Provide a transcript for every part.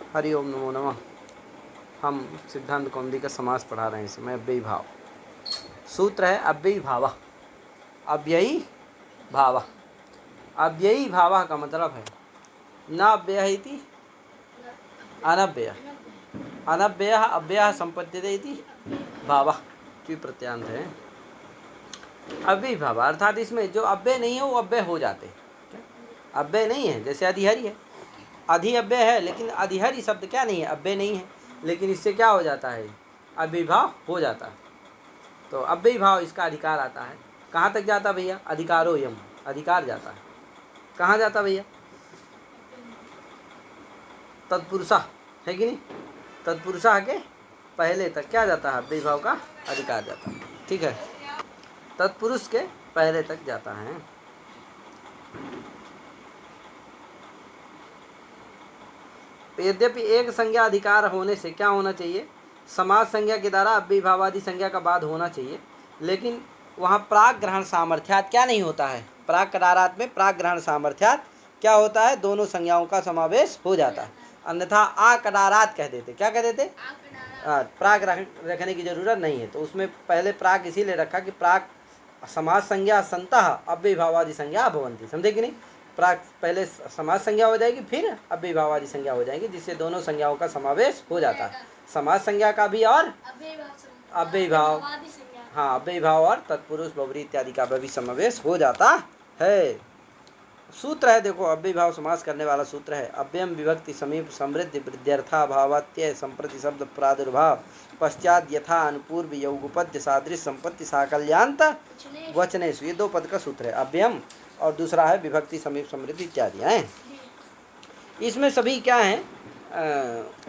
हरि ओम नमो नमः। हम सिद्धांत कौमुदी का समास पढ़ा रहे हैं इस समय। अव्ययी भाव सूत्र है। अव्ययी भाव, अव्ययी भाव। अव्ययी भाव का मतलब है न अव्यय इति अनव्यय, अनव्यय अव्यय संपद्यते इति भाव प्रत्यांत है। अव्ययी भाव अर्थात इसमें जो अव्यय नहीं है वो अव्यय हो जाते हैं। अव्यय नहीं है, जैसे अधिहरि है, अधि अव्यय है लेकिन अधिहरि शब्द क्या नहीं है, अव्यय नहीं है, लेकिन इससे क्या हो जाता है, अव्ययी भाव हो जाता है। तो अव्ययी भाव इसका अधिकार आता है। कहाँ तक जाता भैया, अधिकारो यम, अधिकार जाता है। कहाँ जाता भैया, तत्पुरुषा है कि नहीं, तत्पुरुषा के पहले तक क्या जाता है, अव्ययी भाव का अधिकार जाता है। ठीक है, तत्पुरुष के पहले तक जाता है। यद्यपि एक संज्ञा अधिकार होने से क्या होना चाहिए, समाज संज्ञा के द्वारा अव्ययी भावादि संज्ञा का बाद होना चाहिए, लेकिन वहाँ प्राक ग्रहण सामर्थ्यात क्या नहीं होता है, प्राक करारात में प्राक ग्रहण सामर्थ्यात क्या होता है, दोनों संज्ञाओं का समावेश हो जाता है। अन्यथा आकरारात कह देते, क्या कह देते, प्राक रखने की जरूरत नहीं है। तो उसमें पहले प्राक इसीलिए रखा कि प्राक समाज संज्ञा संतः अव्ययी भावादि संज्ञा भवन्ति, समझे कि नहीं। प्राक पहले समाज संज्ञा हो जाएगी, फिर अव्ययी भावादि संज्ञा हो जाएगी, जिससे दोनों संज्ञाओं का समावेश हो जाता है, समाज संज्ञा का भी और अव्ययी भाव, हाँ अव्ययी भाव और तत्पुरुष बहुव्रीहि इत्यादि का भी समावेश हो जाता है। सूत्र है, देखो अव्ययी भाव समास करने वाला सूत्र है। अव्ययम विभक्ति समीप समृद्धि वृद्ध्यर्था भावात्य संप्रति शब्द प्रादुर्भाव पश्चात यथा अनुपूर्व यौगुपद्य सादृश संपत्ति साकल्यांत वचनेषु, ये दो पद का सूत्र है, अव्ययम और दूसरा है विभक्ति समीप समृद्धि इत्यादि हैं। इसमें सभी क्या है,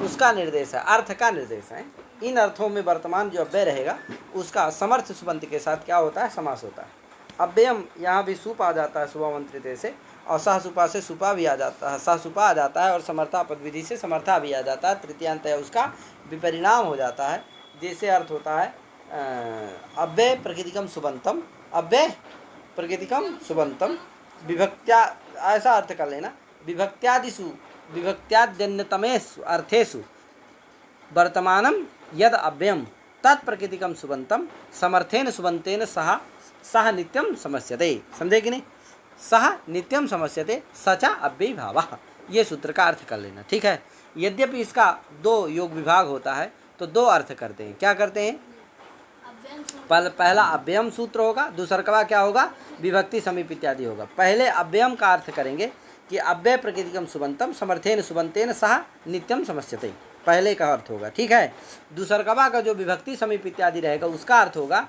उसका निर्देश है, अर्थ का निर्देश है। इन अर्थों में वर्तमान जो अव्यय रहेगा उसका समर्थ सुबंत के साथ क्या होता है, समास होता है। अव्ययम यहाँ भी सुप आ जाता है शुभामंत्रित से, और सह सुपा से सुपा भी आ जाता है, सह सुपा आ जाता है, और समर्था पद विधि से समर्था भी आ जाता है। तृतीयांत है उसका विपरिणाम हो जाता है। जैसे अर्थ होता है अव्यय प्रकृतिकम सुबंतम, अव्यय प्रकृतिकम सुबंतम विभक्त्या, ऐसा अर्थ कर लेना, विभक्त्यादिषु विभक्त्याद्यन्यतमेषु अर्थेषु वर्तमानम यद अव्ययम तत्प्रकृतिकम सुबंतम समर्थेन सुबंतेन सह नित्यम समस्यते, समझे कि नहीं, सह नित्यम समस्यते सचा अव्ययी भावः, ये सूत्र का अर्थ कर लेना। ठीक है, यद्यपि इसका दो योग विभाग होता है तो दो अर्थ करते हैं। क्या करते हैं, पहला अव्ययम सूत्र होगा, दूसरा का क्या होगा, विभक्ति समीप इत्यादि होगा। पहले अव्ययम का अर्थ करेंगे कि अव्यय प्रकृतिकम सुबंतम समर्थेन सुबंतेन सह नित्यम समस्यते, पहले का अर्थ होगा। ठीक है, दूसरा का जो विभक्ति समीप इत्यादि रहेगा उसका अर्थ होगा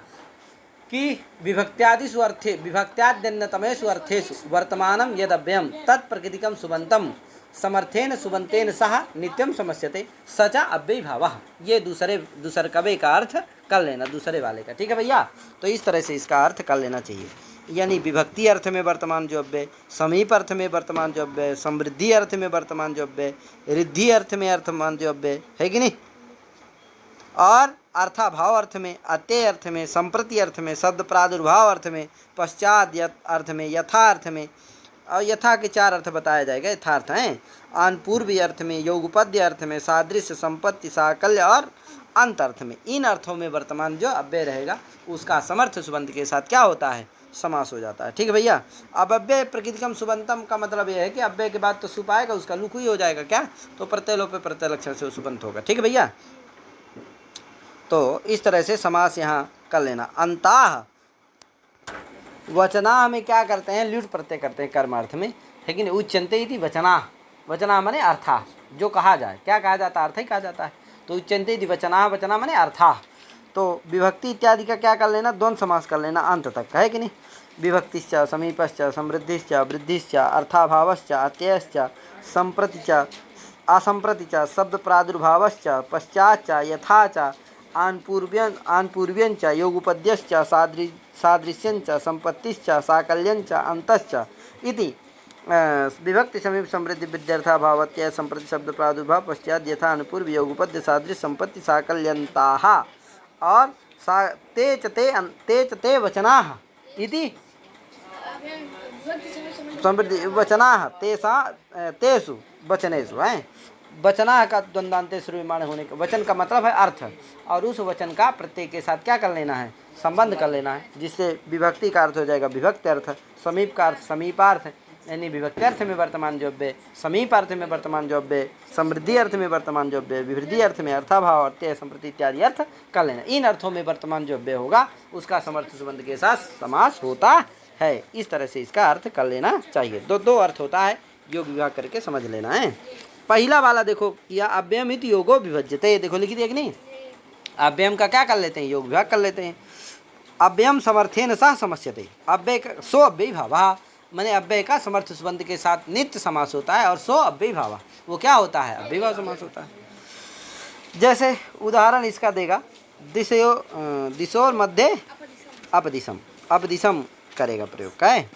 कि विभक्त्यादिषु अर्थे विभक्त्याद्यन्यतमेषु अर्थेषु वर्तमानम यद अव्ययम तत्प्रकृतिकम सुबंतम समर्थेन सुबंतेन सह नित्यम समस्यते सचा अव्ययी भावः, ये दूसरे कवे का अर्थ कर लेना, दूसरे वाले का। ठीक है भैया, तो इस तरह से इसका अर्थ कर लेना चाहिए। यानी विभक्ति अर्थ में वर्तमान जो अव्यय, समीप अर्थ में वर्तमान जो अव्यय, समृद्धि अर्थ में वर्तमान जो अव्यय, रिद्धि अर्थ में वर्तमान जो अव्यय है कि नहीं, और अर्थाभाव अर्थ में, अत्यय अर्थ में, संप्रति अर्थ में, शब्द प्रादुर्भाव अर्थ में, पश्चात अर्थ में, यथा अर्थ में, और यथा के चार अर्थ बताया जाएगा, यथार्थ हैं, अनपूर्वी अर्थ में, योगपद्य अर्थ में, सादृश्य संपत्ति साकल्य और अंत अर्थ में। इन अर्थों में वर्तमान जो अव्यय रहेगा उसका समर्थ सुबंत के साथ क्या होता है, समास हो जाता है। ठीक है भैया, अब अव्यय प्रकृतिकम सुबंतम का मतलब यह है कि अव्यय के बाद तो सुप आएगा, उसका लुक ही हो जाएगा क्या, तो प्रत्यय लोप पे प्रत्यय लक्षण से सुबंत होगा। ठीक है भैया, तो इस तरह से समास यहाँ कर लेना। अंताह वचना में क्या करते हैं, ल्युट प्रत्यय करते हैं कर्मार्थ में, लेकिन उच्चन्ते इति वचना, वचना माने अर्था, जो कहा जाए, क्या कहा जाता है, अर्थ ही कहा जाता है। तो उच्चन्ते इति वचना, वचना माने अर्था। तो विभक्ति इत्यादि का क्या कर लेना, द्वंद्व समास कर लेना अंत तक, है कि नहीं। विभक्तिश्च समीपश्च समृद्धिश्च वृद्धिश्च अर्थाभावश्च अत्ययश्च संप्रतिच असंप्रतिच शब्द प्रादुर्भावश्च पश्चाच्च यथाच आनपूर्व्यंच योगुपद्यश्च सादृश्यंच संपत्तिश्च साकल्यंच अंतश्च इति विभक्ति समीप समृद्धि विद्यर्था भावत्य संप्रति शब्द प्रादुर्भाव पश्चात यथा अनुपूर्व योगुपद्य सादृश्य संपत्ति साकल्यंताः और ते च ते वचनाः इति समृद्धि वचनाः तेषु वचनेषु हैं। वचना का द्वंद्वान्ते श्रूयमाण होने का, वचन का मतलब है अर्थ, और उस वचन का प्रत्यय के साथ क्या कर लेना है, संबंध कर लेना है, जिससे विभक्ति का अर्थ हो जाएगा विभक्ति अर्थ, समीप का अर्थ समीपार्थ, यानी विभक्ति अर्थ में वर्तमान जोब्य, समीप अर्थ में वर्तमान जोब्य, समृद्धि अर्थ में वर्तमान जोब्य, विवृद्धि अर्थ में अर्थाभाव, अर्थ संप्रति इत्यादि अर्थ कर लेना। इन अर्थों में वर्तमान जोब्य होगा उसका समर्थ सुबंध के साथ समास होता है। इस तरह से इसका अर्थ कर लेना चाहिए। दो अर्थ होता है, योग विभाग करके समझ लेना है। पहला वाला देखो किया, अव्ययम इति योगो विभज्यते, देखो लिखी दिया कि नहीं, अव्ययम का क्या कर लेते हैं, योग विभाग कर लेते हैं। अव्ययम समर्थेन सह समस्यते, अव्यय का सो अव्ययी भावा, माने अव्यय का समर्थ सुबंध के साथ नित्य समास होता है, और सो अव्ययी भावा वो क्या होता है, अव्ययी भाव समास होता है। जैसे उदाहरण इसका देगा, दिशोर मध्य अपदिशम, अपदिशम करेगा प्रयोग का है,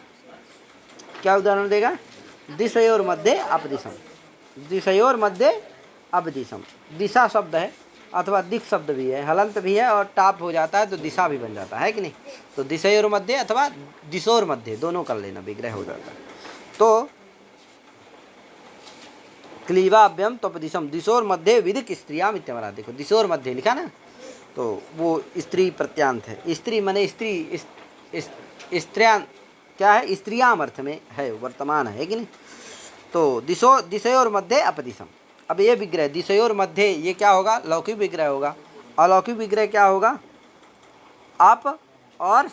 क्या उदाहरण देगा, दिशयोर मध्य अपदिशम, दिशयोर मध्य अपदिशम, दिशा शब्द है अथवा दिक् शब्द भी है, हलंत भी है, और टाप हो जाता है तो दिशा भी बन जाता है कि नहीं, तो दिशयोर मध्य अथवा दिशोर मध्य दोनों कर लेना, विग्रह हो जाता है। तो क्लीवाभ्यम तोपदिशम, दिशोर मध्य विदिक स्त्रियाम इत्यमरा, देखो दिशोर मध्य लिखा ना, तो वो स्त्री प्रत्यांत है, स्त्री माने स्त्री, स्त्रियां क्या है, स्त्रियाम अर्थ में है, वर्तमान है कि नहीं। तो दिशयोर मध्य अपदिशम, अब ये विग्रह दिशयोर मध्य ये क्या होगा, लौकिक विग्रह होगा, अलौकिक विग्रह क्या होगा, आप और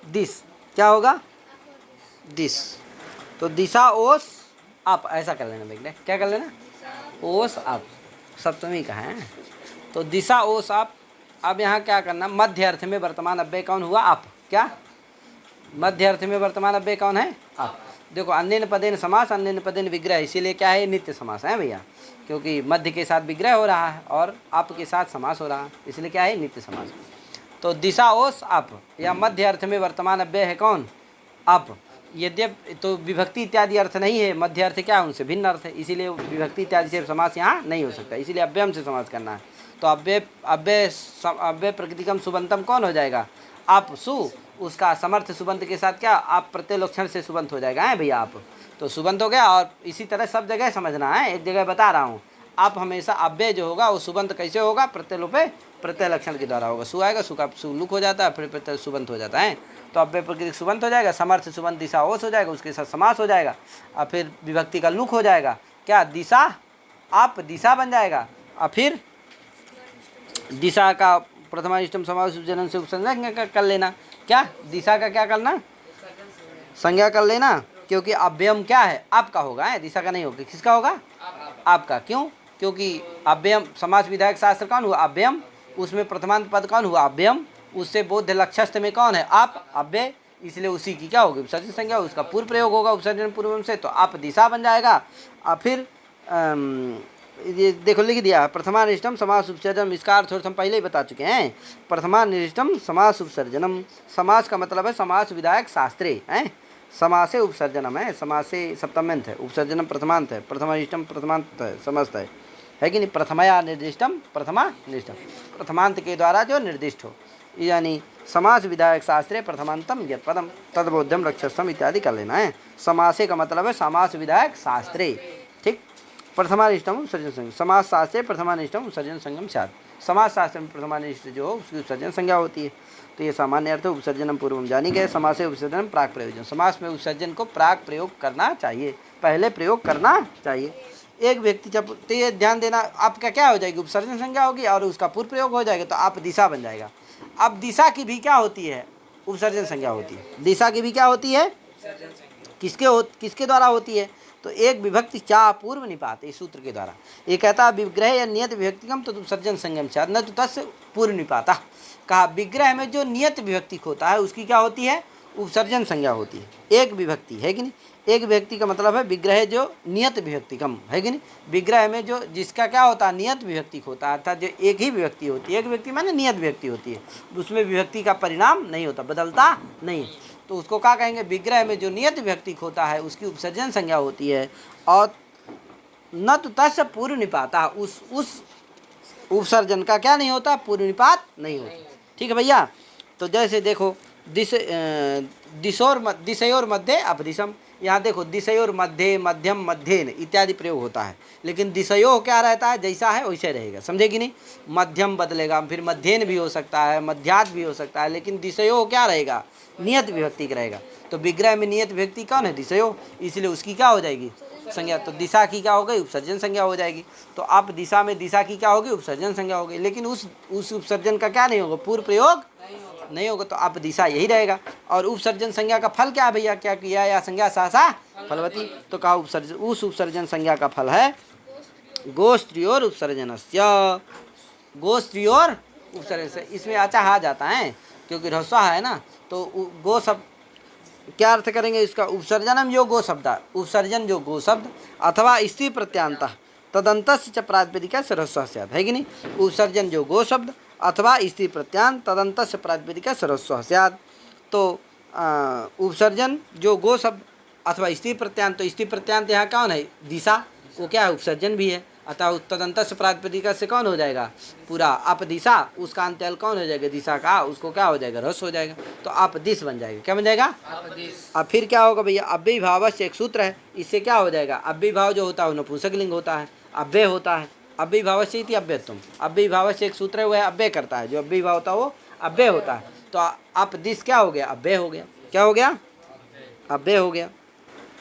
दिश, क्या होगा, दिश, तो दिशा ओस आप, ऐसा कर लेना विग्रह, क्या कर लेना, ओस आप, सप्तमी का है, तो दिशा ओस आप। अब यहाँ क्या करना, मध्य अर्थ में वर्तमान अव्यय कौन हुआ, आप, क्या मध्य अर्थ में वर्तमान अव्यय कौन है, आप। देखो अन्यन पदेन समास, अन्यन पदेन विग्रह, इसीलिए क्या है, नित्य समास है भैया, क्योंकि मध्य के साथ विग्रह हो रहा है और आप के साथ समास हो रहा है, इसलिए क्या है, नित्य समास। तो दिशा ओस आप, या मध्य अर्थ में वर्तमान अव्यय है कौन, आप, यद्यप तो विभक्ति इत्यादि अर्थ नहीं है, मध्य अर्थ क्या है, उनसे भिन्न अर्थ है, इसीलिए विभक्ति इत्यादि से समास यहाँ नहीं हो सकता, इसीलिए अव्ययम से समास करना है। तो अव्यय प्रकृतिकम सुबंतम कौन हो जाएगा, आप सु, उसका समर्थ सुबंत के साथ क्या, आप प्रत्यय लक्षण से सुबंत हो जाएगा है भैया आप, तो सुबंत हो गया। और इसी तरह सब जगह समझना है, एक जगह बता रहा हूँ, आप हमेशा अव्यय जो होगा वो सुबंत कैसे होगा, प्रत्यय लोपे प्रत्यय लक्षण के द्वारा होगा, सु आएगा, सु का सु लुक हो जाता है, फिर प्रत्यय सुबंत हो जाता है, तो अव्यय प्रकृति सुबंत हो जाएगा, समर्थ सुबंत दिशा ओस हो जाएगा, उसके साथ समास हो जाएगा, और फिर विभक्ति का लुक हो जाएगा, क्या दिशा आप दिशा बन जाएगा, और फिर दिशा का प्रथमानिष्टम समास जनन से उपसंज्ञा कर लेना, क्या दिशा का क्या करना, संज्ञा कर लेना, क्योंकि अव्ययम क्या है, आपका होगा है, दिशा का नहीं होगा, किसका होगा, आपका। क्यों, क्योंकि अव्ययम समास विधायक शास्त्र कौन हुआ, अव्ययम, उसमें प्रथमांत पद कौन हुआ, अव्ययम, उससे बोध लक्ष्यस्थ में कौन है, आप, अव्यय, इसलिए उसी की क्या होगी, उपसर्जन संज्ञा, उसका पूर्व प्रयोग होगा उपसर्जन पूर्वम से, तो आप दिशा बन जाएगा। और फिर ये देखो लिख दिया, प्रथमानिष्टम समास उपसर्जनम, इसका अर्थ हम पहले ही बता चुके हैं, प्रथमानिष्टम समास उपसर्जनम, समास का मतलब है समास विधायक शास्त्रे हैं, समासे उपसर्जनम है, समासे सप्तम्यंत है, उपसर्जनम प्रथमांत है, प्रथमानिष्टम प्रथमांत है, समस्त है कि नहीं, प्रथमया निर्दिष्टम प्रथमा निष्टम, प्रथमांत के द्वारा जो निर्दिष्ट हो, यानी समास विधायक शास्त्रे प्रथमांतम यत् पदम तद्बोध्यम रक्षस्थम इत्यादि कर लेना है। समासे का मतलब है समास विधायक शास्त्रे, ठीक, प्रथमानिष्टम उपसर्जन संज्ञा, समास शास्त्रे प्रथमानिष्टम उपसर्जन संज्ञम साथ, समास शास्त्र में प्रथमानिष्ट जो हो उसकी उपसर्जन संज्ञा होती है, तो ये सामान्य अर्थ उपसर्जनम पूर्वम जानी गए, समासे उपसर्जन प्राक प्रयोजन, समास में उपसर्जन को प्राक प्रयोग करना चाहिए, पहले प्रयोग करना चाहिए। एक व्यक्ति जब, तो ये ध्यान देना, आपका क्या हो जाएगी, उपसर्जन संज्ञा होगी और उसका पूर्व प्रयोग हो जाएगा, तो आप दिशा बन जाएगा। अब दिशा की भी क्या होती है, उपसर्जन संज्ञा होती है, दिशा की भी क्या होती है, किसके द्वारा होती है, तो एक विभक्ति चा पूर्व निपात, इस सूत्र के द्वारा ये कहता है विग्रह या नियत विभक्तिकम तो उपसर्जन संज्ञम चाह न तो तस्य पूर्व निपाता, कहा विग्रह में जो नियत विभक्ति होता है उसकी क्या होती है, उपसर्जन संज्ञा होती है। एक विभक्ति है कि नहीं, एक विभक्ति का मतलब है विग्रह जो नियत विभक्तिकम है कि नहीं, विग्रह में जो जिसका क्या होता है, नियत विभक्ति होता है, अर्थात जो एक ही विभक्ति होती है, एक विभक्ति माने नियत विभक्ति होती है, उसमें विभक्ति का परिणाम नहीं होता, बदलता नहीं, तो उसको क्या कहेंगे, विग्रह में जो नियत विभक्ति होता है उसकी उपसर्जन संज्ञा होती है। और न तो तस्य पूर्व निपाता, उस उपसर्जन का क्या नहीं होता, पूर्व निपात नहीं होता, ठीक है भैया। तो जैसे देखो दिशयोर मध्य अपदिशम, यहाँ देखो दिशयोर मध्य, मध्यम, मध्येन इत्यादि प्रयोग होता है, लेकिन दिशयो क्या रहता है, जैसा है वैसे रहेगा, समझे कि नहीं। मध्यम बदलेगा, फिर मध्येन भी हो सकता है, मध्यात भी हो सकता है, लेकिन दिशयो क्या रहेगा, नियत विभक्ति का रहेगा। तो विग्रह में नियत विभक्ति कौन है, दिशयो, इसलिए उसकी क्या हो जाएगी, संज्ञा। तो दिशा की क्या हो गई, उपसर्जन संज्ञा हो जाएगी। तो आप दिशा में दिशा की क्या होगी, उपसर्जन संज्ञा होगी, लेकिन उस उपसर्जन का क्या नहीं होगा, पूर्व प्रयोग नहीं होगा। तो आप दिशा यही रहेगा। और उपसर्जन संज्ञा का फल क्या है भैया, क्या किया या संज्ञा सहसा फलवती। तो कहा उपसर्जन, उस उपसर्जन संज्ञा का फल है गोस्त्रियोर उपसर्जनस्य, गोस्त्रियोर उपसर्जन से। इसमें अच्छा आ जाता है क्योंकि ह्रस्व है ना, तो गो शब्द क्या अर्थ करेंगे इसका, उपसर्जनम जो गो शब्द, उपसर्जन जो गो शब्द अथवा स्त्री प्रत्यांत तदंतस्य च प्रातिपदिका से ह्रस्व स्यात्, है कि नहीं। उपसर्जन जो गो शब्द अथवा स्त्री प्रत्यांत तदंतस्य प्रातिपदिका से ह्रस्व स्यात्। तो उपसर्जन जो गो शब्द अथवा स्त्री प्रत्यांत, तो स्त्री प्रत्यांत यहाँ कौन है, दिशा, वो क्या है, उपसर्जन भी है। अतः तदंतस्य प्रातिपदिका से कौन हो जाएगा, पूरा अप दिशा, उसका अंत्यल कौन हो जाएगा, दिशा का, उसको क्या हो जाएगा, रस हो जाएगा। तो आप दिश बन जाएगा, क्या बन जाएगा। अब फिर क्या होगा भैया, अव्यय भाव से एक सूत्र है, इससे क्या हो जाएगा, अव्यय भाव जो होता है वो नपुंसकलिंग होता है, अव्यय होता है। अव्यय भाव से इति अव्ययत्वम, अव्यय भाव से एक सूत्र है, वह अव्यय करता है, जो अव्यय भाव होता है वो अव्यय होता है। तो आप दिश क्या हो गया, अव्यय हो गया, क्या हो गया, अव्यय हो गया।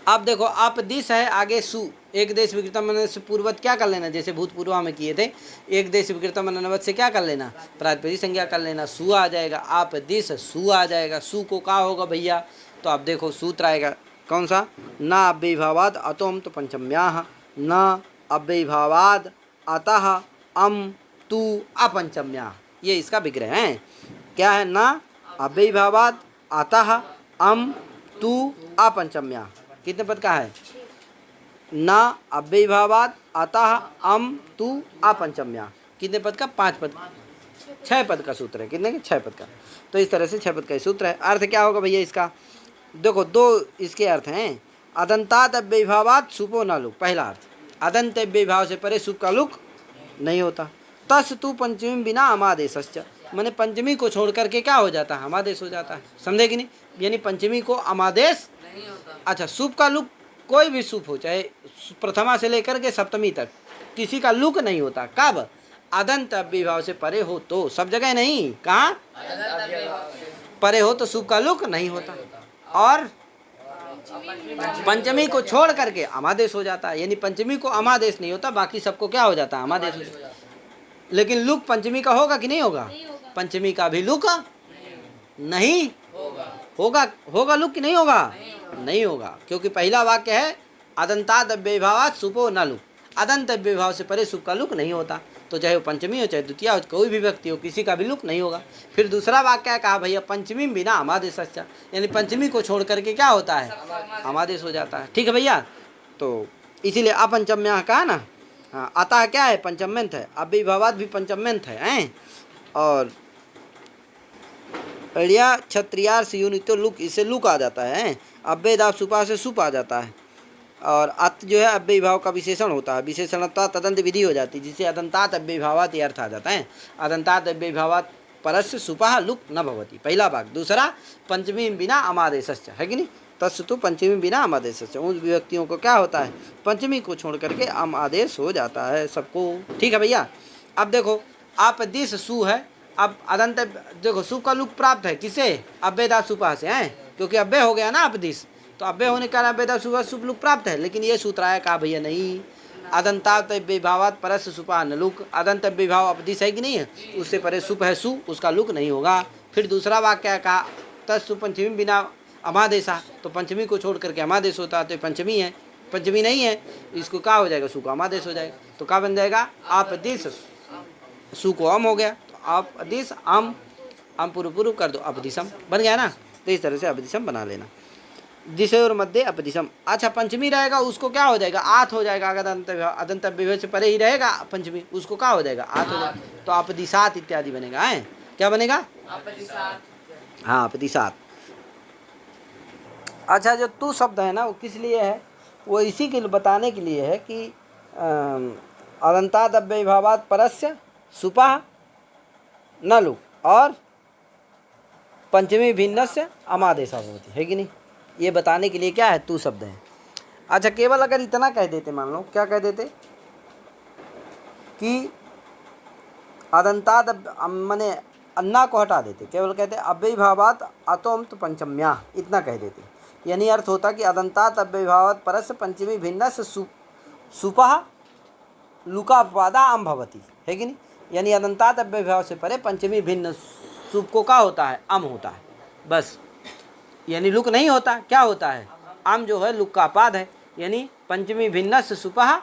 अब देखो आप दिश है, आगे सु, एक देश विकृतम मनन से पूर्वत क्या कर लेना, जैसे भूतपूर्व में किए थे, एक देश विकृतम मननवत से क्या कर लेना, प्रातिपदिक संज्ञा कर लेना, सु आ जाएगा, आप दिश सु आ जाएगा। सु को क्या होगा भैया, तो आप देखो सूत्र आएगा कौन सा, न अव्ययभावाद अतोम तो पंचम्याः, न अव्ययभावाद अतः अम तु अपंचम्याः, ये इसका विग्रह है। क्या है, न अव्ययभावाद अतः अम तु अपंचम्याः, कितने पद का है, न अव्ययभावाद अतः अम तु अपंचम्या, कितने पद का, 5 पद, 6 पद का सूत्र है, कितने के, 6 पद का। तो इस तरह से 6 पद का सूत्र है। अर्थ क्या होगा भैया इसका, देखो 2 इसके अर्थ हैं। अदंतात अव्ययभावाद सुपो न लुक, पहला अर्थ, अदंत अव्ययभाव से परे सुप का लुक नहीं होता। तस् तु पंचमी बिना अमादेशश्च, मैंने पंचमी को छोड़ करके क्या हो जाता है, अमादेश हो जाता है, समझे कि नहीं। यानी पंचमी को अमादेश, अच्छा सुप का लुक, कोई भी सुप हो, चाहे प्रथमा से लेकर के सप्तमी तक, किसी का लुक नहीं होता, कब, अदंत अव्ययभाव से परे हो तो, सब जगह नहीं, कहाँ परे हो तो सुप का लुक नहीं होता। और पंचमी को छोड़ करके अमादेश हो जाता है, यानी पंचमी को अमादेश नहीं होता, बाकी सबको क्या हो जाता है, अमादेश हो जाता है। लेकिन लुक पंचमी का होगा कि नहीं होगा, पंचमी का भी लुक नहीं होगा, होगा लुक कि नहीं होगा, नहीं होगा, क्योंकि पहला वाक्य है अदंतात अव्ययभावात् सुपो न लुक, अदंत अव्ययभाव से परे सुप का लुक नहीं होता। तो चाहे वो पंचमी हो चाहे द्वितीया हो, कोई भी व्यक्ति हो, किसी का भी लुक नहीं होगा। फिर दूसरा वाक्य है, कहा भैया पंचमी बिना अमादेशस्य, यानी पंचमी को छोड़ करके क्या होता है, अमादेश हो जाता है, ठीक है भैया। तो इसीलिए अपंचम्या कहा ना, हाँ, अतः क्या है, पंचम्यंत है, अव्ययभावात् भी पंचम्यंत है। और अड़िया क्षत्रियार से यूनितो लुक, इससे लुक आ जाता है, अव्ययदाप सुपा से सुप आ जाता है। और अत जो है अव्यय भाव का विशेषण होता है, विशेषणता तदंत विधि हो जाती है, जिसे अदंतात अव्यय भावात ये अर्थ आ जाता है। अदंतात अव्यय भावात परस्य सुपः लुक न भवति, पहला भाग। दूसरा पंचमी बिना अमादेशस्य, है कि नहीं, तत्सु पंचमी बिना अमादेशस्य, उन व्यक्तियों को क्या होता है, पंचमी को छोड़ करके अमादेश हो जाता है सबको, ठीक है भैया। अब देखो आप दिस सु है, अब अदंत देखो सु का लुक प्राप्त है किसे, अव्ययदा सुपा से है, क्योंकि अव्यय हो गया ना आप दिस, तो अव्यय होने के कारण अव्ययदा सुपा शुभ लुक प्राप्त है। लेकिन ये सूत्र आया, कहा भैया नहीं, अदंतात अव्ययभावात् परस्य सुपा न लुक, अदंत अव्ययभाव अपदिश है कि नहीं है, उससे परे सुप है सु, उसका लुक नहीं होगा। फिर दूसरा वाक्य कहा तस्तु पंचमी बिना अमादेशा, तो पंचमी को छोड़ करके अमादेश होता है, तो पंचमी है, पंचमी नहीं है, इसको क्या हो जाएगा, सु को अमादेश हो जाएगा। तो क्या बन जाएगा, आप दिस सु को अम हो गया, तो आप दिस अम, अम पूर्व कर दो, अपदिशम बन गया ना। तो इस तरह से अपदिशम बना लेना, दिशा और मध्य अपदिशम। अच्छा पंचमी रहेगा उसको क्या हो जाएगा, आठ हो जाएगा, अगर अदंत अव्यय से परे ही रहेगा पंचमी, उसको क्या हो जाएगा, आठ हो जाएगा, तो अपदिशात इत्यादि बनेगा, है क्या बनेगा, हाँ अपदिशात। अच्छा जो तू शब्द है ना, वो किस लिए है, वो इसी के लिए बताने के लिए है कि अदंतात अव्ययभावात् परस्य सुपः न लुक और पंचमी भिन्नस्य अमादेशः भवति, है कि नहीं। ये बताने के लिए क्या है, तू शब्द है। अच्छा, केवल अगर इतना कह देते, मान लो क्या कह देते कि अदंताद मने अन्ना को हटा देते, केवल कहते अव्ययीभावात अतोम तो पंचम्या, इतना कह देते। यानी अर्थ होता कि अदंतात अव्ययीभावात परस्य पंचमी भिन्न से सुपह लुकापवादा आम भवती, है कि नहीं। यानी अदंतात अव्ययीभाव से परे पंचमी भिन्न सुप को क्या होता है, अम होता है बस। यानी लुक नहीं होता, क्या होता है, आम जो है लुक का अपाद है। यानी पंचमी भिन्न से सुपह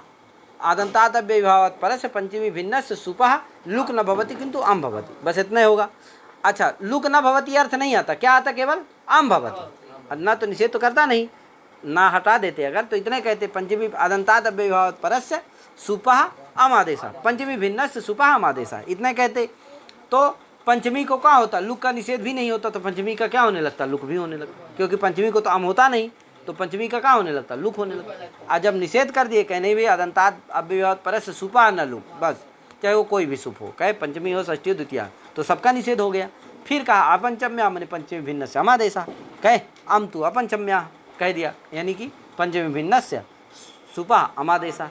आदंतात अव्ययीभावात परस्य पंचमी भिन्न से सुपह लुक न भवती किंतु आम भवती, बस इतना ही होगा। अच्छा, लुक न भवती अर्थ नहीं आता, क्या आता, केवल आम भवती। ना तो निषेध तो करता नहीं, ना हटा देते अगर, तो इतने कहते पंचमी आदंतात अव्ययीभावात परस्य सुपह अमादेशा, पंचमी भिन्न से सुपह अमादेशा, इतने कहते। तो पंचमी को क्या होता, लुक का निषेध भी नहीं होता, तो पंचमी का क्या होने लगता, लुक भी होने लगता, क्योंकि पंचमी को तो अम होता नहीं, तो पंचमी का क्या होने लगता, लुक होने लगता। और जब निषेध कर दिए, कहने भी अदंतात अव्ययीभावात परस्य सुपह न लुक, बस चाहे वो कोई भी सुप हो, कहे पंचमी हो षष्ठी हो द्वितीया, तो सबका निषेध हो गया। फिर कहा अपंचम्या मैंने पंचमी भिन्न से अमादेशा, कहे अम तू अपंचम्या कह दिया, यानी कि पंचमी भिन्न से सुपह अमादेशा,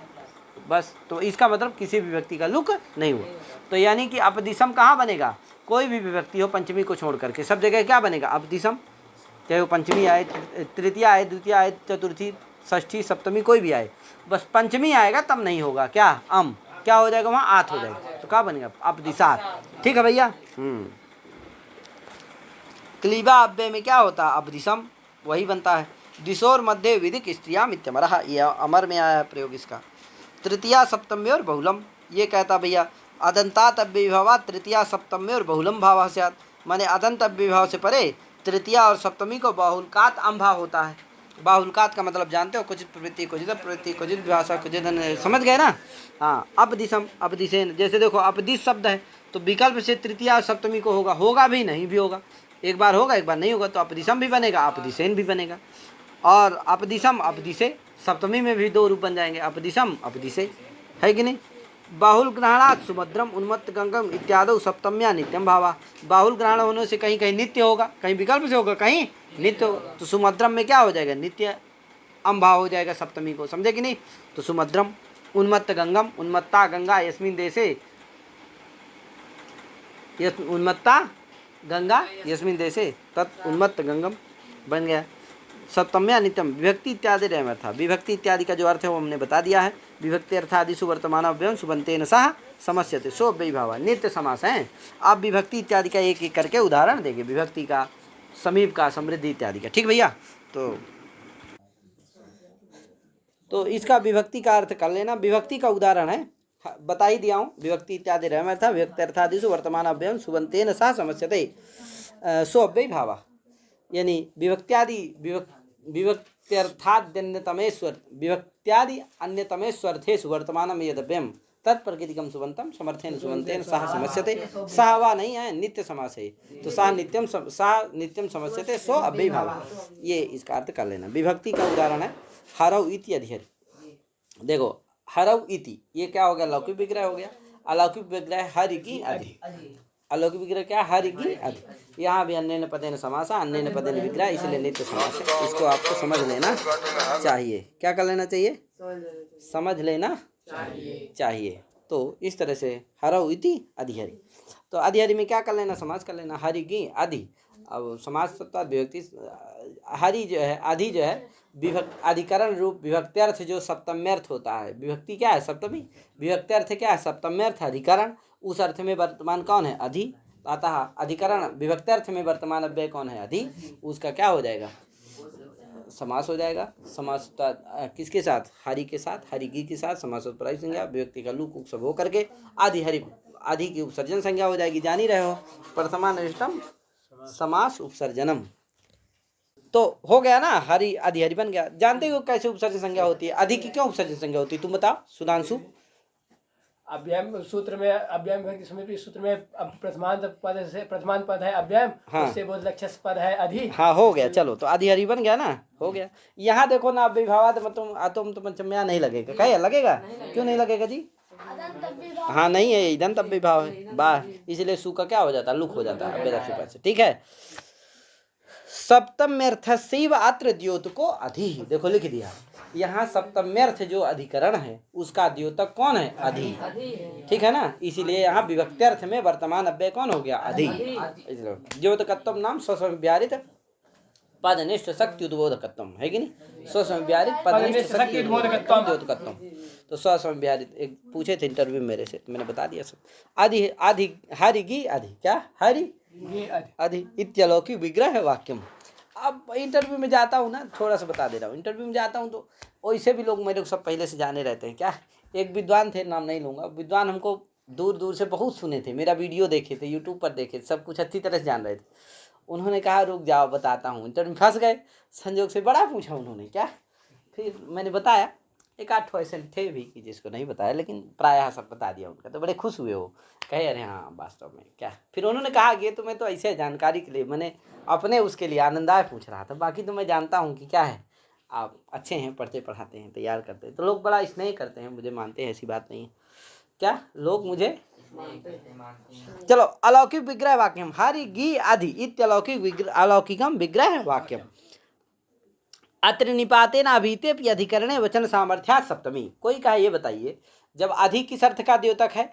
बस। तो इसका मतलब किसी भी व्यक्ति का लुक नहीं हुआ। तो यानी कि अपदिशम कहाँ बनेगा, कोई भी विभक्ति हो पंचमी को छोड़ करके सब जगह क्या बनेगा, अपदिशम। चाहे वो पंचमी आए, तृतीया आए, द्वितीया आए, चतुर्थी, षष्ठी, सप्तमी, कोई भी आए, बस पंचमी आएगा तब नहीं होगा क्या, अम, क्या हो जाएगा वहाँ, आत हो जाएगा, तो क्या बनेगा, अपदिशात। ठीक है भैया। क्लीबा अव्यय में क्या होता है, अपदिशम, वही बनता है। दिशोर मध्य विधिक स्त्रिया मित्यमरः, यह अमर में आया है प्रयोग इसका। तृतीया सप्तमी और बहुलम, ये कहता भैया अदंतात अव्ययीभावात तृतीया सप्तमी और बहुलम भाव स्यात्, माने अदंत अव्ययीभाव से परे तृतीया और सप्तमी को बाहुलकात अम्भाव होता है। बाहुलकात का मतलब जानते हो, कुछ प्रवृत्ति, कुछ प्रवृत्ति, कुछ विभाषा, कुछ समझ गए ना। हाँ, अपदिशम, अपदिशेन, जैसे देखो अपदिश शब्द है तो विकल्प से तृतीया और सप्तमी को होगा, होगा भी नहीं भी होगा, एक बार होगा एक बार नहीं होगा, तो अपदिशम भी बनेगा, अपदिशेन भी बनेगा। और अपदिशम अपदिशे, सप्तमी में भी दो रूप बन जाएंगे, अपदिशम अपदिशे, है कि नहीं। बाहुल ग्रहणात् सुभद्रम उन्मत्त गंगम इत्यादि सप्तम्या नित्यम भावा, बाहुल ग्रहण होने से कहीं कहीं नित्य होगा, कहीं विकल्प से होगा, कहीं नित्य होगा, तो सुमद्रम में क्या हो जाएगा, नित्य अम भाव हो जाएगा सप्तमी को, समझे कि नहीं। तो सुमद्रम, उन्मत्त गंगम, उन्मत्ता गंगा यस्मिन देशे, उन्मत्ता गंगा यस्मिन देशे तत् उन्मत्त गंगम बन गया। सप्तम्या नित्यम, विभक्ति इत्यादि रेम था, विभक्ति इत्यादि का जो अर्थ है वो हमने बता दिया है। विभक्ति अर्थादि सुवर्तमान अव्ययम सुबंतेन सह समस्यते, सो अव्ययीभाव नित्य समास है। आप विभक्ति इत्यादि का एक एक करके उदाहरण देंगे, विभक्ति का, समीप का, समृद्धि इत्यादि का, ठीक भैया। तो इसका विभक्ति का अर्थ कर लेना, विभक्ति का उदाहरण है, बता ही दिया हूँ। विभक्ति इत्यादि रेम था, विभक्ति अर्थादिषु वर्तमान अव्ययम सुबंतेन सह समस्यते सो अव्ययीभाव, यानी विभक्त्यादि विभक्त्यर्थाद्यन्यतमेश्वर विभक्त्यादि अन्यतमेश्वर्थेषु वर्तमानम यदव्ययम तत्प्रकृतिकम सुबंतम समर्थेन सुबंतेन सह समस्यते, सह वा नहीं है, नित्य समास है, तो सह नित्यम समस्यते सो अव्ययीभाव, ये इसका अर्थ कर लेना। विभक्ति का उदाहरण है हरौ इति अधिहरि, देखो हरौ इति, ये क्या हो गया, लौकिक विग्रह हो गया। अलौकिक विग्रह हरि की अधि, अलौकिक विग्रह क्या, हरि की अधि। यहाँ भी अन्य पदेन समासा, अन्य पदेन विग्रह, इसलिए नित्य समास है। इसको आपको समझ लेना चाहिए, क्या कर लेना चाहिए, समझ लेना चाहिए। तो इस तरह से हरौ इति अधिहरि, तो अधिहरि में क्या कर लेना, समास कर लेना, हरि की अधि। अब समास विभक्ति, हरि जो है, अधि जो है अधिकरण रूप विभक्त्यर्थ जो सप्तम्यर्थ होता है, विभक्ति क्या है, सप्तमी, विभक्त्यर्थ क्या है, सप्तम्यर्थ अधिकरण, उस अर्थ में वर्तमान कौन है, अधि, अतः अधिकरण विभक्त्यर्थ में वर्तमान अव्यय कौन है, अधि, उसका क्या हो जाएगा, समास हो जाएगा। समास किसके साथ, हरि के साथ, हरिगी के साथ समास उत्पराई संज्ञा, विभक्ति का लुक उक सब हो करके आदि हरि, आदि की उपसर्जन संज्ञा हो जाएगी, जान ही रहे हो, प्रथमान इष्टम समास उपसर्जनम। तो हो गया ना, हरि आदि हरि बन गया। जानते हो कैसे उपसर्जन संज्ञा होती है, अधि की क्यों उपसर्जन संज्ञा होती है, तुम बताओ सुधांशु। अव्ययम सूत्र में, अव्ययम विभक्ति समिति सूत्र में प्रथमान पद है अव्ययम, हाँ, उससे बोध लक्ष्य पद है अधि। हाँ हो गया, चलो तो आदि हरि बन गया ना, हो गया। यहाँ देखो ना, अव्ययीभावात तुम तो पंचम्या नहीं लगेगा, क्या लगेगा, क्यों नहीं लगेगा जी, हाँ नहीं है, इदंत अव्ययीभाव है, वाह, इसलिए सु का क्या हो जाता है, लुक हो जाता है अव्यय से। ठीक है, सप्तम्यर्थस्यैव अत्र द्योतको अधि। देखो लिख दिया, यहाँ सप्तम्यर्थ जो अधिकरण है उसका द्योतक कौन है? अधि। ठीक है ना, इसीलिए यहाँ विभक्त्यर्थ में वर्तमान अव्यय कौन हो गया? अधि। द्योतकत्वम नाम स्वसंव्याहृत पदनिष्ठ शक्ति उद्बोधकत्वम है कि नहीं? स्वसंव्याहृत पदनिष्ठ शक्ति उद्बोधकत्वम द्योतकत्वम। तो स्वसंव्याहृत एक पूछे थे इंटरव्यू मेरे से, मैंने बता दिया सब। अधि अधि हरिगी अधि क्या? हरि अधि इत्यलौकिक विग्रह वाक्यम। अब इंटरव्यू में जाता हूँ ना, थोड़ा सा बता दे रहा हूँ, इंटरव्यू में जाता हूँ तो वैसे भी लोग मेरे को सब पहले से जाने रहते हैं। क्या, एक विद्वान थे, नाम नहीं लूँगा, विद्वान हमको दूर दूर से बहुत सुने थे, मेरा वीडियो देखे थे, यूट्यूब पर देखे, सब कुछ अच्छी तरह से जान रहे थे। उन्होंने कहा रुक जाओ बताता हूँ, इंटरव्यू फंस गए, संजोग से बड़ा पूछा उन्होंने। क्या, फिर मैंने बताया, एक आध ठो ऐसे थे भी कि जिसको नहीं बताया, लेकिन प्रायः सब बता दिया उनका। तो बड़े खुश हुए वो, कहे अरे हाँ वास्तव में। क्या, फिर उन्होंने कहा कि ये तो मैं तो ऐसे जानकारी के लिए, मैंने अपने उसके लिए आनंदाय पूछ रहा था, बाकी तो मैं जानता हूँ कि क्या है, आप अच्छे हैं, पढ़ते पढ़ाते हैं, तैयार करते हैं, तो लोग बड़ा स्नेह करते हैं, मुझे मानते हैं, ऐसी बात नहीं है। क्या, लोग मुझे चलो अलौकिक विग्रह वाक्यम हरि गी आदि इत्यलौकिक विग्रह अलौकिकम विग्रह वाक्यम अत्र निपातेन अभीते अधिकरणे वचन सामर्थ्यात् सप्तमी। कोई कहा ये बताइए, जब अधि किस अर्थ का द्योतक है?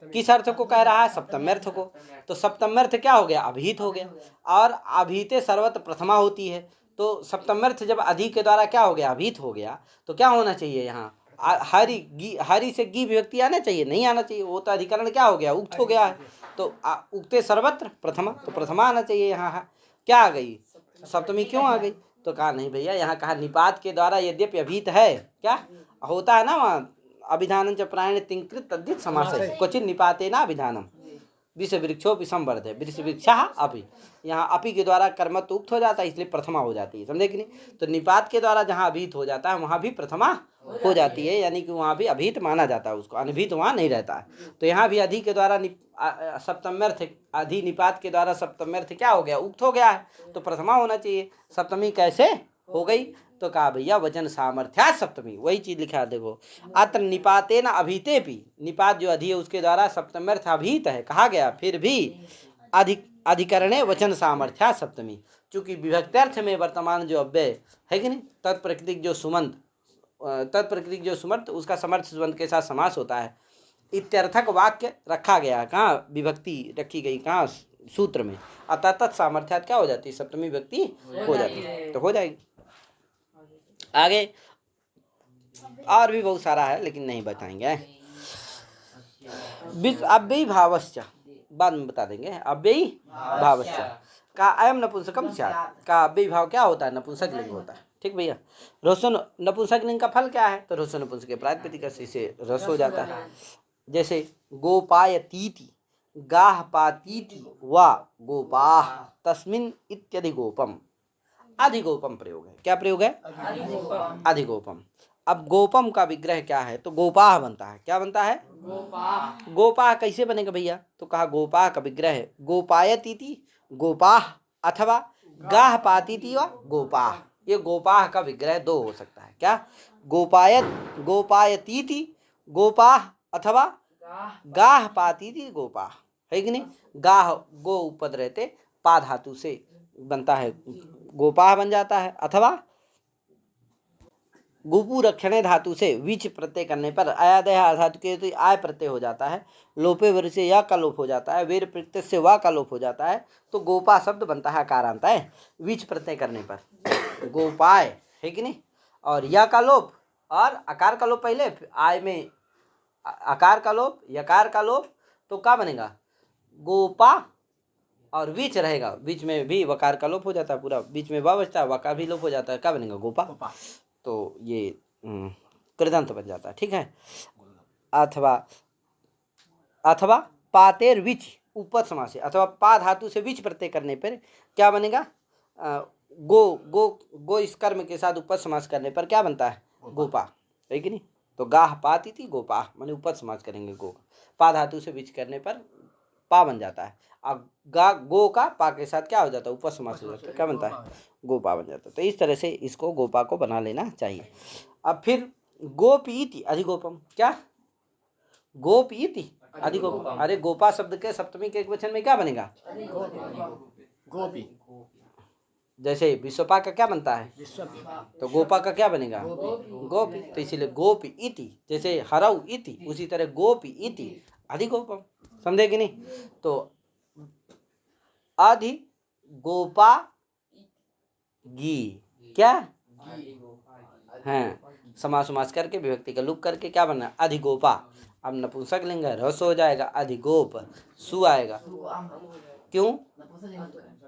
किस अर्थ को कह रहा है? सप्तम्यर्थ को। तो सप्तम्यर्थ क्या हो गया? अभीत हो गया, और अभीते सर्वत्र प्रथमा होती है। तो सप्तम्यर्थ जब अधि के द्वारा क्या हो गया? अभीत हो गया, तो क्या होना चाहिए यहाँ? हरि से गी विभक्ति आना चाहिए? नहीं आना चाहिए, वो तो अधिकरण क्या हो गया? उक्त हो गया है। तो उक्ते सर्वत्र प्रथमा, तो प्रथमा आना चाहिए यहाँ। क्या आ गई? सप्तमी क्यों आ गई? तो कहा नहीं भैया, यहाँ कहा निपात के द्वारा यद्यपि अभीत है, क्या होता है ना वहाँ, अभिधान च प्रायण तिंकृत तद्धित समास है, क्वचित निपाते ना अभिधानम विष वृक्षो संवर्ध है वृक्ष वृक्षा अपि। यहाँ अपि के द्वारा कर्मत्व उक्त हो जाता है, इसलिए प्रथमा हो जाती है, समझे कि नहीं? तो निपात के द्वारा जहाँ अभीत हो जाता है वहाँ भी प्रथमा हो जाती है, यानी कि वहाँ भी अभीत माना जाता है उसको, अनभीत वहाँ नहीं रहता है। तो यहाँ भी अधि के द्वारा सप्तम्यर्थ, अधि निपात के द्वारा सप्तम्यर्थ क्या हो गया? उक्त हो गया है, तो प्रथमा होना चाहिए। सप्तमी कैसे हो गई? तो कहा भैया वचन सामर्थ्या सप्तमी, वही चीज लिखा है देखो, अत्र निपाते न अभीते भी, निपात जो अधि है उसके द्वारा सप्तम्यर्थ अभीत है कहा गया, फिर भी अधिकरणे वचन सामर्थ्या सप्तमी। चूंकि विभक्त्यर्थ में वर्तमान जो अव्यय है कि नहीं, तत्प्रकृतिक जो सुमंत, तत्प्रकृतिक जो सुमर्थ, उसका समर्थ सुमंत के साथ समास होता है। इत्यर्थक वाक्य रखा गया, कहाँ विभक्ति रखी गई? कहाँ? सूत्र में। अतः तत्सामर्थ्यात क्या हो जाती है? सप्तमी विभक्ति हो जाती है, तो हो जाएगी। आगे और भी बहुत सारा है, लेकिन नहीं बताएंगे। अव्ययी भावश्च बाद में बता देंगे। अव्ययी भावश्च का अयम नपुंसकम स्यात्, का अव्ययी भाव क्या होता है? नपुंसक लिंग होता है। ठीक भैया, रोशन नपुंसक लिंग का फल क्या है? तो रोशन नपुंसक के प्रातिपदिक से रस हो जाता है। जैसे गोपायतीति, गाह पातीति व गोपाह तस्मिन् इत्यधि गोपम, अधिगोपम प्रयोग है। क्या प्रयोग है? अधिगोपम। अब गोपम का विग्रह क्या है? तो गोपाह बनता है। क्या बनता है? गोपाह। गोपाह कैसे बनेगा भैया? तो कहा गोपाह का विग्रह है गोपायतीति गोपाह अथवा गाह पातीति व गोपाह। ये गोपाह का विग्रह दो हो सकता है। क्या? गोपायतीति गोपाह अथवा गाह पातीति गोपाह, है कि नहीं? गाह गो उपद रहते पा धातु से बनता है, गोपाह बन जाता है, अथवा गुपु रक्षणे धातु से विच प्रत्यय करने पर आयादय धातु के तो आय प्रत्यय हो जाता है, लोपे वर से या का लोप हो जाता है, वेर प्रत्यय से वा का लोप हो जाता है, तो गोपा शब्द बनता है अकारांत है विच प्रत्यय करने पर, गोपाय, है कि नहीं? और या का लोप और अकार का लोप पहले, आय में अकार का लोप, यकार का लोप, तो क्या बनेगा? गोपा, और बीच रहेगा, बीच में भी वकार का लोप हो जाता है, पूरा बीच में वा बचता है, वकार भी लोप हो जाता है, क्या बनेगा? गोपा। तो ये कृदंत बन जाता है। ठीक है। अथवा पातेर विच उपद समास से, अथवा पा धातु से विच प्रत्यय करने पर क्या बनेगा? गो इस कर्म के साथ उपद समास करने पर क्या बनता है? गोपा, है कि नहीं? तो गाह पाती थी गोपा, माने उपद समास करेंगे गो, पा धातु से विच करने पर पा बन जाता है। अब गो का पा के साथ क्या हो जाता है? उपद समास हो जाता है, क्या बनता है? गोपा बन जाता है। तो इस तरह से इसको गोपा को बना लेना चाहिए। अब फिर गोपीति अधिगोपम, क्या? गोपीति अधिगोपम। अरे गोपा शब्द के सप्तमी के एक वचन में क्या बनेगा? गोपी। जैसे विश्वपा का क्या बनता है, विश्व तो गोपा का क्या बनेगा, गोपी। तो इसीलिए गोपी इति, जैसे हरऊ इति, उसी तरह गोपी इति अधिगोपम। समझे कि नहीं। तो अधि गोपा गी, क्या है, समास समास करके विभक्ति का लुक करके क्या बनना, अधिगोपा। अब नपुंसक लिंग है, रस हो जाएगा, अधिगोप, सु आएगा, क्यों,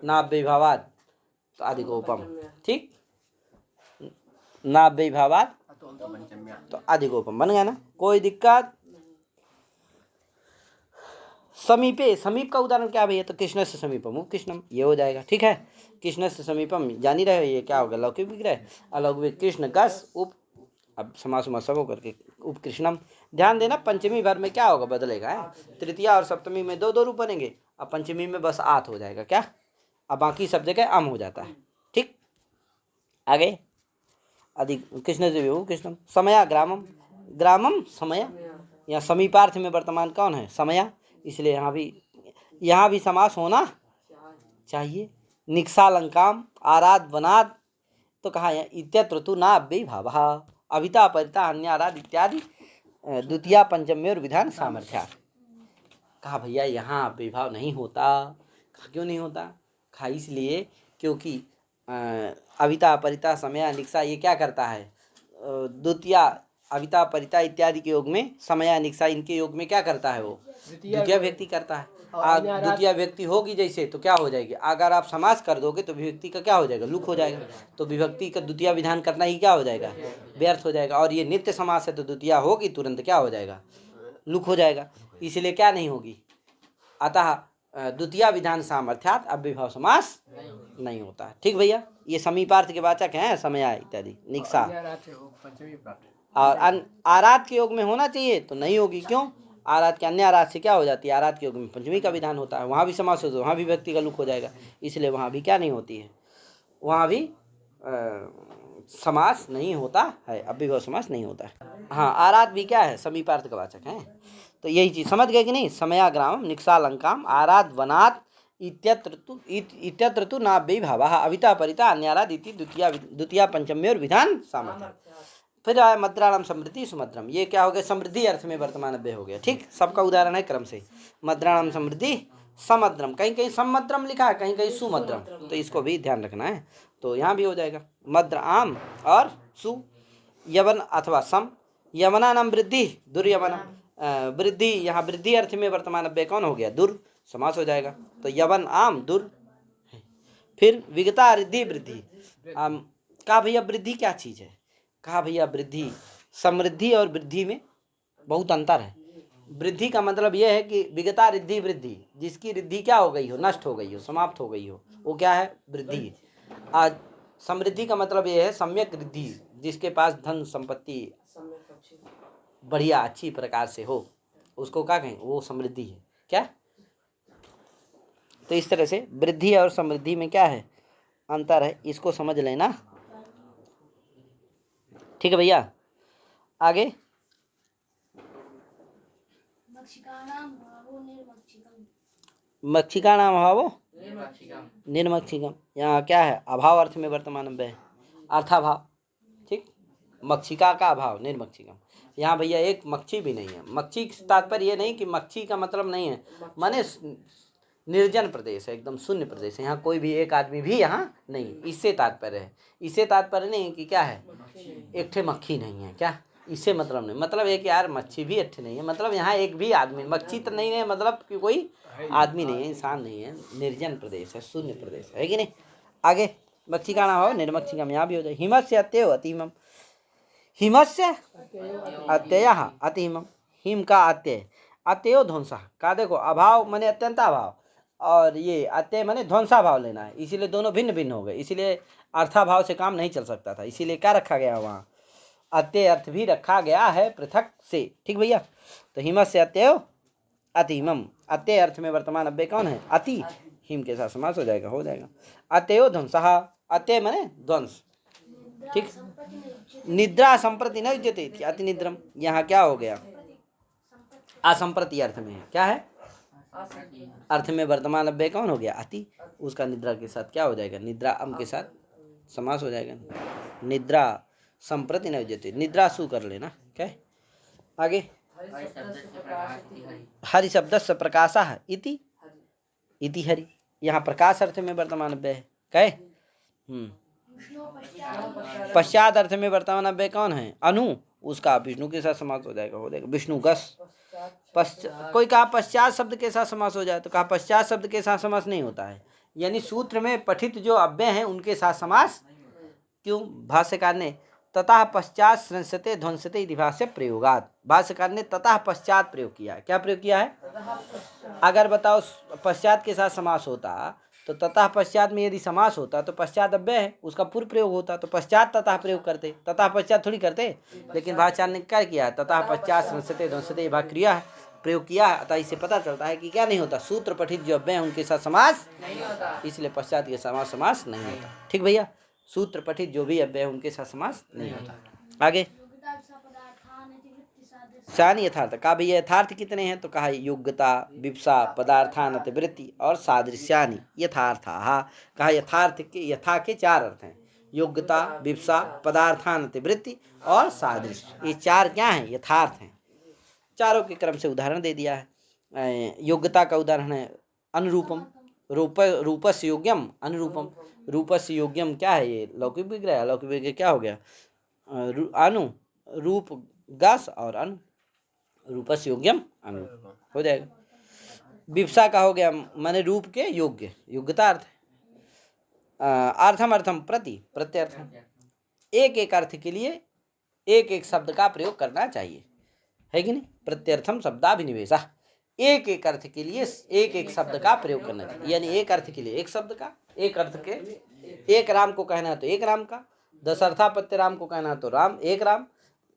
नाभ्यभावाद, तो अधिगोपम। ठीक, नाभ्यभावाद तो अधिगोपम बन गया ना, कोई दिक्कत। समीपे, समीप का उदाहरण क्या भैया, तो कृष्ण से समीपम उप कृष्णम, ये हो जाएगा। ठीक है, कृष्ण से समीपम जान ही रहे, ये क्या होगा, लौकिक विग्रह, अलौकिक कृष्ण गस उप, अब समास सब हो करके उप कृष्णम। ध्यान देना, पंचमी भर में क्या होगा, बदलेगा है। तृतीया और सप्तमी में दो दो रूप बनेंगे, अब पंचमी में बस आत हो जाएगा क्या, अब बाकी सब जगह अम हो जाता है। ठीक, आगे अधिक कृष्ण से विभु कृष्णम। समया ग्रामम, ग्रामम समय, यहाँ समीपार्थ में वर्तमान कौन है, समया, इसलिए यहाँ भी समास होना चाहिए। निक्सालंकाम आराध वनाद, तो कहा है इत्यत्र तु ना अव्ययीभावः अभिता परिता अन्याराद इत्यादि द्वितीया पंचम्य और विधान सामर्थ्या। कहा भैया यहाँ अव्ययीभाव नहीं होता। कहा क्यों नहीं होता, कहा इसलिए क्योंकि अभिता परिता समय निक्सा ये क्या करता है, द्वितीया अभिता परिता इत्यादि के योग में, समय निक्सा इनके योग में क्या करता है, वो द्वितीय व्यक्ति करता है। द्वितीय व्यक्ति होगी जैसे, तो क्या हो जाएगी, अगर आप समास कर दोगे तो विभक्ति का क्या हो जाएगा, लुक हो जाएगा, तो विभक्ति का द्वितीय विधान करना ही क्या हो जाएगा, व्यर्थ हो जाएगा। और ये नित्य समास है तो द्वितीय होगी तुरंत क्या हो जाएगा, लुक हो जाएगा, इसलिए क्या नहीं होगी। अतः द्वितीय विधान सामर्थ्यात अव्ययीभाव समास नहीं होता है। ठीक भैया, ये समीपार्थ के वाचक हैं समय इत्यादि निक्सा। और आराध के योग में होना चाहिए तो नहीं होगी, क्यों, आराध के अन्य आराध से क्या हो जाती है, आराध के योग में पंचमी का विधान होता है, वहाँ भी समास हो तो वहाँ भी व्यक्ति का लुक हो जाएगा, इसलिए वहाँ भी क्या नहीं होती है, वहाँ भी समास नहीं होता है, अव्ययीभाव समास नहीं होता है। हाँ, आराध भी क्या है, समीपार्थ का वाचक है। तो यही चीज समझ गए कि नहीं, समयाग्रामम निक्सालंकाम आराध वनात् इत्यत्र तु नाभ्ययीभावः अभिता परिता अन्याराद इति द्वितीया पंचम्य और विधान सामर्थ्य। फिर आया मद्राणाम समृद्धि सुमद्रम, ये क्या हो गया, समृद्धि अर्थ में वर्तमान अव्यय हो गया। ठीक, सबका उदाहरण है क्रम से, मद्राणाम समृद्धि समद्रम, कहीं कहीं समद्रम लिखा है, कहीं कहीं सुमद्रम, तो इसको भी ध्यान रखना है। तो यहाँ भी हो जाएगा मद्र आम और सु, यवन अथवा सम, यवना नाम वृद्धि दुर्यवनम, वृद्धि, यहाँ वृद्धि अर्थ में वर्तमान अव्यय कौन हो गया, दुर, समास हो जाएगा, तो यवन आम दुर। फिर विगता रिद्धि वृद्धि, कहा भैया वृद्धि क्या चीज है, कहा भैया वृद्धि, समृद्धि और वृद्धि में बहुत अंतर है। वृद्धि का मतलब यह है कि विगता रिद्धि वृद्धि, जिसकी रिद्धि क्या हो गई हो, नष्ट हो गई हो, समाप्त हो गई हो, वो क्या है, वृद्धि। आज समृद्धि का मतलब यह है सम्यक रिद्धि, जिसके पास धन संपत्ति बढ़िया अच्छी प्रकार से हो, उसको क्या कहें, वो समृद्धि है क्या। तो इस तरह से वृद्धि और समृद्धि में क्या है, अंतर है, इसको समझ लेना। ठीक है भैया, आगे मक्षिका नाम अभावो निर्मक्षिकम, यहाँ क्या है, अभाव अर्थ में वर्तमान अव्यय, अर्थाभाव। ठीक, मक्षिका का अभाव निर्मक्षिकम, यहाँ भैया एक मक्षी भी नहीं है। मक्षी तात्पर्य ये नहीं कि मक्षी का मतलब नहीं है, माने निर्जन प्रदेश है, एकदम शून्य प्रदेश है, यहाँ कोई भी एक आदमी भी यहाँ नहीं, इससे तात्पर्य है। इससे तात्पर्य नहीं कि क्या है, एक ठे मक्खी नहीं है क्या, इससे मतलब नहीं, मतलब एक यार मच्छी भी एक ठे नहीं है, मतलब यहाँ एक भी आदमी, मच्छी तो नहीं है, मतलब कि कोई आदमी नहीं है, इंसान नहीं है, निर्जन प्रदेश है, शून्य प्रदेश है कि नहीं। आगे मच्छी का नाम हो निर्मक्षिकम, यहाँ भी हो जाए। हिमस्य अत्यय अतिमम, हिमस्य अत्यय अतिमम, हिम का अत्यय, अत्यय ध्वंसा का, देखो अभाव माने अत्यंता अभाव, और ये अत्यय माने ध्वंसा भाव लेना है, इसीलिए दोनों भिन्न भिन्न हो गए, इसीलिए अर्थाभाव से काम नहीं चल सकता था, इसीलिए क्या रखा गया वहाँ, अत्यय अर्थ भी रखा गया है पृथक से। ठीक भैया, तो हिमस्य अत्यय अतिमम, अत्यय अर्थ में वर्तमान अव्यय कौन है, अति, हिम के साथ समास हो जाएगा, हो जाएगा। अत्ययो ध्वंसः, अत्यय माने ध्वंस। ठीक, निद्रा संप्रति न युज्यते अति निद्रम, यहाँ क्या हो गया, असंप्रति अर्थ में है, क्या है, अर्थ में वर्तमान अव्यय कौन हो गया? अति। उसका निद्रा के साथ क्या हो जाएगा? निद्रा अम के साथ समास हो जाएगा। निद्रा संप्रति न युज्यते, निद्रा सु कर लेना। क्या है? आगे हरि शब्द से प्रकाशः इति इति हरि, यहाँ प्रकाश अर्थ में वर्तमान अव्यय है। कहे पश्चात अर्थ में वर्तमान अव्यय कौन है? अनु, उसका विष्णु के साथ समास हो जाएगा विष्णु गस। कोई कहा पश्चात शब्द के साथ समास हो जाए, तो कहा पश्चात शब्द के साथ समास नहीं होता है, यानी सूत्र में पठित जो अव्यय हैं उनके साथ समास। क्यों? भाष्यकार ने ततः पश्चात संसते ध्वंसते इति भाष्य प्रयोगात, भाष्यकार ने ततः पश्चात प्रयोग किया है। क्या प्रयोग किया है? अगर बताओ पश्चात के साथ समास होता तो ततः पश्चात में यदि समास होता तो पश्चात अव्यय है, उसका पूर्व प्रयोग होता तो पश्चात ततः प्रयोग करते, ततः पश्चात थोड़ी करते। लेकिन भाष्यकार ने क्या किया? ततः पश्चात संसते ध्वंसते भाग क्रिया है, प्रयोग किया है। अतः इससे पता चलता है कि क्या नहीं होता? सूत्र पठित जो अव्यय है उनके साथ समास नहीं होता, इसलिए पश्चात के समास नहीं होता। ठीक भैया, सूत्र पठित जो भी अव्यय है उनके साथ समास नहीं होता। आगे सानी यथार्थ का भैया यथार्थ कितने हैं? तो कहा योग्यता विप्सा पदार्थान वृत्ति और सादृश्यानि यथार्था। कहा यथार्थ के यथा के चार अर्थ हैं, योग्यता विप्सा पदार्थान वृत्ति और सादृश्य। ये चार क्या हैं? यथार्थ हैं। चारों के क्रम से उदाहरण दे दिया है। योग्यता का उदाहरण है अनुरूपम, रूपस्य योग्यम अनुरूपम। रूपस्य योग्यम क्या है? ये लौकिक विग्रह, लौकिक विग्रह क्या हो गया? अनु, रूप गस और अनु, रूपस्य योग्यम अनुरूप हो जाएगा। विप्सा का हो गया माने रूप के योग्य, योग्यता अर्थ है। अर्थम अर्थम प्रति प्रत्यर्थम, एक एक अर्थ के लिए एक एक शब्द का प्रयोग करना चाहिए, है कि नहीं? प्रत्यर्थम शब्दाभिनिवेशः, एक एक अर्थ के लिए एक एक शब्द का प्रयोग करना चाहिए, यानी एक अर्थ के लिए एक शब्द का, एक अर्थ के एक राम को कहना तो एक राम का, दशर्थापत्य राम को कहना तो राम एक राम,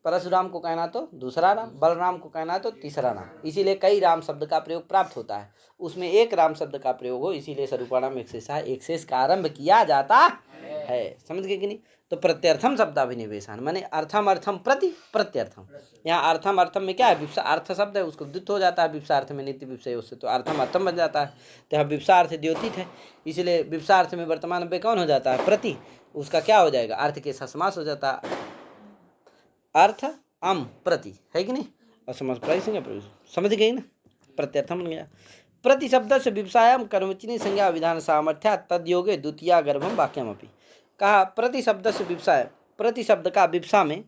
परशुराम को कहना तो दूसरा राम, बलराम को कहना तो तीसरा राम। इसीलिए कई राम शब्द का प्रयोग प्राप्त होता है, उसमें एक राम शब्द का प्रयोग हो, इसीलिए स्वरूपाणाम एक शेष का आरंभ किया जाता है। समझ गए कि नहीं? तो प्रत्यर्थम शब्दाभिनिवेशन माने अर्थम अर्थम प्रति प्रत्यर्थम। यहाँ अर्थम अर्थम में क्या है? विप्सा अर्थ शब्द है, उसको द्वित हो जाता है विप्सा अर्थ में नित्य विप्सा उससे, तो अर्थम अर्थम बन जाता है। तो यहाँ विप्सा अर्थ द्योतित है, इसलिए विप्सा अर्थ में वर्तमान अव्यय कौन हो जाता है? प्रति, उसका क्या हो जाएगा? अर्थ के साथ समास हो जाता है, अर्थ अम प्रति, है कि नहीं? और समास समझ गई ना? प्रत्यर्थम बन गया। प्रति शब्द से विप्सायाम कर्मचिनी संज्ञा विधान सामर्थ्या तद्योगे द्वितीया गर्भम वाक्यमपि। कहा प्रति शब्द से विप्सा है, प्रति शब्द का विप्सा में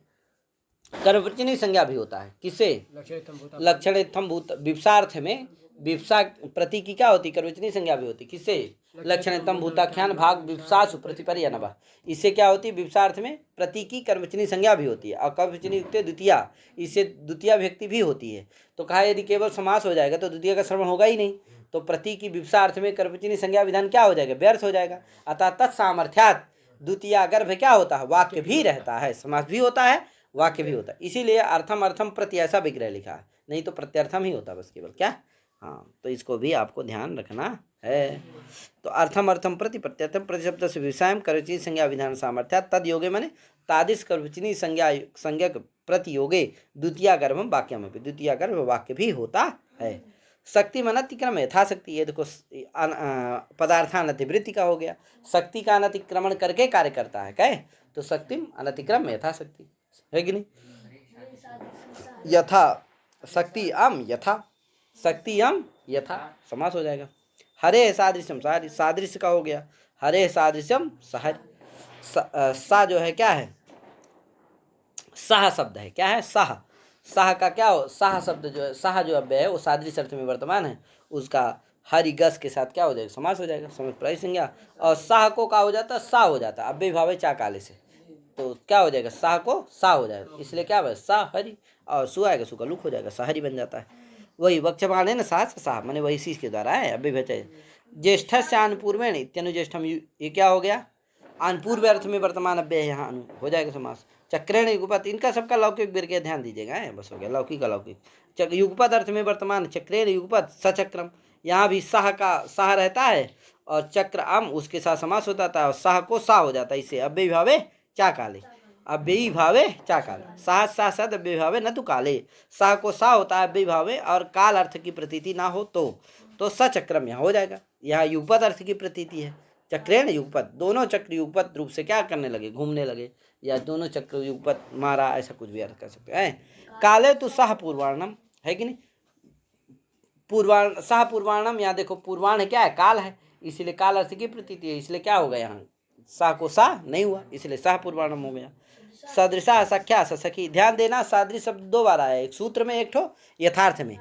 कर्मचिनी संज्ञा भी होता है। किससे? लक्षण थम भूत, विप्सार्थ में विप्सा प्रति की क्या होती? कर्मचिनी संज्ञा भी होती। किससे? लक्षण तम भूताख्यान भाग विप्सासु प्रतिपर्य नभः, इससे क्या होती है? विप्सार्थ में प्रति की कर्मचिनी संज्ञा भी होती है और कर्मचिनी युक्त द्वितीया, इससे द्वितीया व्यक्ति भी होती है। तो कहा यदि केवल समास हो जाएगा तो द्वितीय का श्रवण होगा ही नहीं, तो प्रति की विप्सार्थ में कर्मचिनी संज्ञा विधान क्या हो जाएगा? व्यर्थ हो जाएगा। अतः तत्सामर्थ्यात् द्वितीया गर्भ क्या होता है? वाक्य भी रहता है, समास भी होता है, वाक्य भी होता है। इसीलिए अर्थम अर्थम प्रति ऐसा विग्रह लिखा है, नहीं तो प्रत्यर्थम ही होता बस केवल। क्या? हाँ, तो इसको भी आपको ध्यान रखना है। तो अर्थम अर्थम प्रति प्रत्यर्थम प्रति शब्द से विषयम कर्मचिनी संज्ञा विधान सामर्थ्या तद योगे माने तादिश कर्मचिनी संज्ञक प्रति योगे द्वितीया गर्भम वाक्यम में, द्वितीया गर्भ वाक्य भी होता है। शक्ति मन अतिक्रम यथाशक्ति, ये देखो पदार्थान अतिवृत्ति का हो गया, शक्ति का अनतिक्रमण करके कार्य करता है। कहे तो शक्ति अनतिक्रम यथाशक्ति, है कि नहीं? यथा शक्ति अम यथा, शक्ति अम यथा समास हो जाएगा। हरे सादृश्यम सादृश्य का हो गया, हरे सादृश्यम सहर। सा जो है क्या है? सह शब्द है। क्या है? सह। सह का क्या हो? सह शब्द जो है, सह जो अव्यय है वो सादृश्य अर्थ में वर्तमान है, उसका हरि गस के साथ क्या हो जाएगा? समास हो जाएगा, समझ प्राय संज्ञा। और साह को क्या हो जाता है? सा हो जाता है, अव्यय भाव चा काले से, तो क्या हो जाएगा? साह को सा हो जाएगा, इसलिए क्या है? सा हरि, और सु आएगा, सु का लुक हो जाएगा, सहरी बन जाता है। वही वक्षमाण है ना, साहस साह मैंने वही चीज के द्वारा है। अभी भेटे ज्येष्ठ से अनुपूर्वेण इत्यनुज्येष्ठम, ये क्या हो गया? अनुपूर्व अर्थ में वर्तमान अव्यय है, यहाँ अनु हो जाएगा समास। चक्रेण युगपत, इनका सबका लौकिक विग्रह ध्यान दीजिएगा, बस हो गया लौकिक अलौकिक। युगपत अर्थ में वर्तमान चक्रेण युगपत सचक्रम, यहाँ भी साह का साह रहता है और चक्र अम उसके साथ समास होता था और साह को सा हो जाता है, इससे अव्यय भावे चा काले, अव्ययी भावे चा काले, साह सा सद अव्यय भावे न तो काले। साह को सा होता है अव्ययी भावे और काल अर्थ की प्रतीति ना हो तो तो सचक्रम यहाँ हो जाएगा। यहाँ युगपत अर्थ की प्रतीति है, चक्रेण युगपत, दोनों चक्र युगपत रूप से क्या करने लगे, घूमने लगे, या दोनों चक्र युगपत मारा, ऐसा कुछ भी अर्थ कर सकते हैं। काले तो सह पूर्वाणम है कि नहीं, पूर्वाण सह पूर्वाणम, यहाँ देखो पूर्वाण क्या है, काल है, इसलिए काल अर्थ की प्रतीति है, इसलिए क्या होगा यहाँ सा को सा नहीं हुआ, इसलिए सह पूर्वाणम हो गया। सदृशा सख्या सखी, ध्यान देना सादृश शब्द दो बार आया, एक सूत्र में एक ठो यथार्थ में,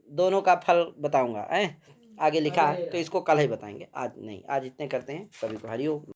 दोनों का फल बताऊंगा आगे लिखा है, तो इसको कल ही बताएंगे, आज नहीं, आज इतने करते हैं। सभी को हरि ओम।